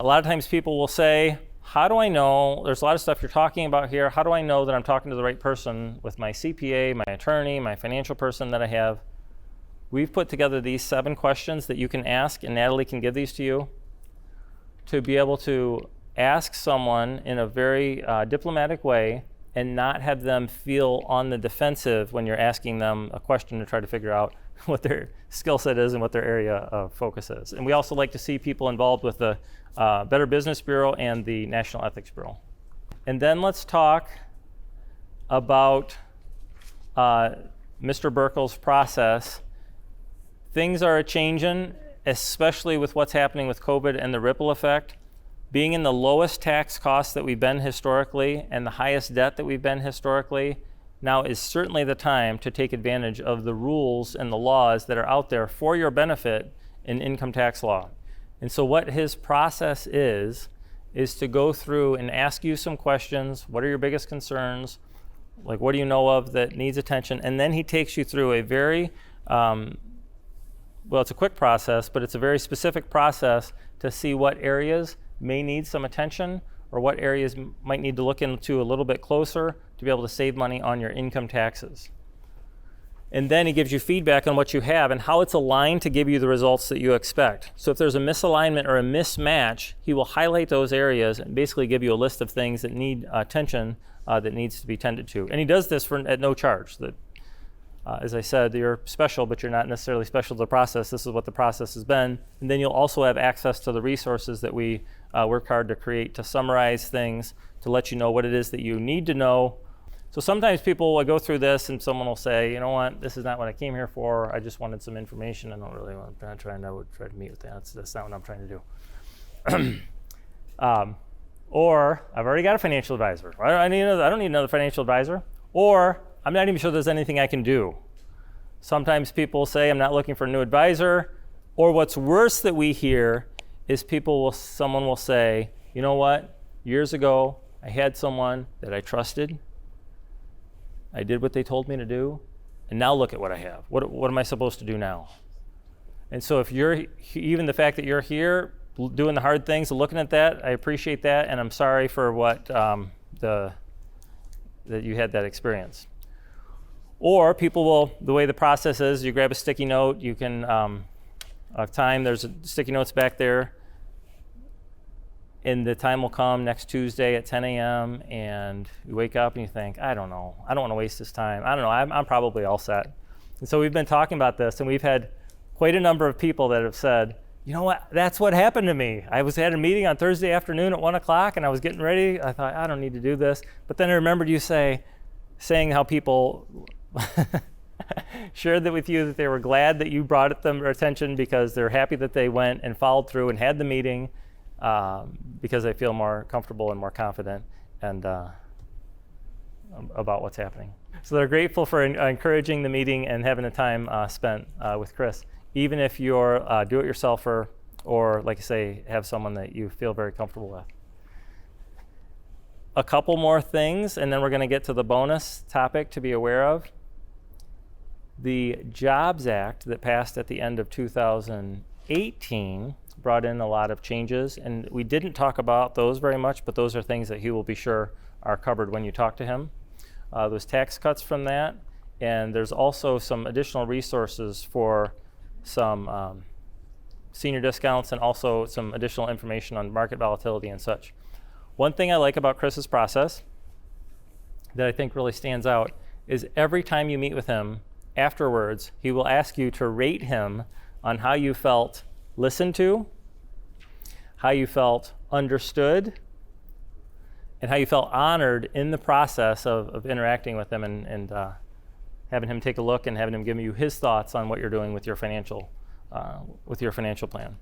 A lot of times people will say, how do I know, there's a lot of stuff you're talking about here, how do I know that I'm talking to the right person with my CPA, my attorney, my financial person that I have? We've put together these 7 questions that you can ask, and Natalie can give these to you, to be able to ask someone in a very diplomatic way and not have them feel on the defensive when you're asking them a question to try to figure out what their skill set is and what their area of focus is. And we also like to see people involved with the Better Business Bureau and the National Ethics Bureau. And then let's talk about Mr. Burkle's process. Things are changing, especially with what's happening with COVID and the ripple effect. Being in the lowest tax costs that we've been historically and the highest debt that we've been historically, now is certainly the time to take advantage of the rules and the laws that are out there for your benefit in income tax law. And so what his process is to go through and ask you some questions. What are your biggest concerns? Like, what do you know of that needs attention? And then he takes you through a very, well, it's a quick process, but it's a very specific process to see what areas may need some attention or what areas might need to look into a little bit closer to be able to save money on your income taxes. And then he gives you feedback on what you have and how it's aligned to give you the results that you expect. So if there's a misalignment or a mismatch, he will highlight those areas and basically give you a list of things that need attention that needs to be tended to. And he does this at no charge. That, as I said, you're special, but you're not necessarily special to the process. This is what the process has been. And then you'll also have access to the resources that we work hard to create to summarize things, to let you know what it is that you need to know. So sometimes people will go through this and someone will say, you know what, this is not what I came here for. I just wanted some information. I don't really want, I'm not trying to try to meet with that. That's not what I'm trying to do. Or I've already got a financial advisor. I don't need another financial advisor. Or I'm not even sure there's anything I can do. Sometimes people say, I'm not looking for a new advisor. Or what's worse that we hear is someone will say, you know what, years ago, I had someone that I trusted. I did what they told me to do, and now look at what I have. What am I supposed to do now? And so if you're, even the fact that you're here doing the hard things, looking at that, I appreciate that, and I'm sorry for what that you had that experience. Or people will, the way the process is, you grab a sticky note, you can, there's sticky notes back there, and the time will come next Tuesday at 10 a.m. and you wake up and you think, I don't know, I don't want to waste this time. I don't know, I'm probably all set. And so we've been talking about this, and we've had quite a number of people that have said, you know what, that's what happened to me. I had a meeting on Thursday afternoon at 1 o'clock and I was getting ready. I thought, I don't need to do this. But then I remembered you saying how people shared that with you, that they were glad that you brought it them their attention because they're happy that they went and followed through and had the meeting. Because they feel more comfortable and more confident and about what's happening. So they're grateful for encouraging the meeting and having a time spent with Chris, even if you're do-it-yourselfer or, like I say, have someone that you feel very comfortable with. A couple more things, and then we're going to get to the bonus topic to be aware of. The Jobs Act that passed at the end of 2018 brought in a lot of changes, and we didn't talk about those very much, but those are things that he will be sure are covered when you talk to him. There's tax cuts from that, and there's also some additional resources for some senior discounts and also some additional information on market volatility and such. One thing I like about Chris's process that I think really stands out is every time you meet with him afterwards, he will ask you to rate him on how you felt listened to, how you felt understood, and how you felt honored in the process of interacting with him and having him take a look and having him give you his thoughts on what you're doing with your financial plan.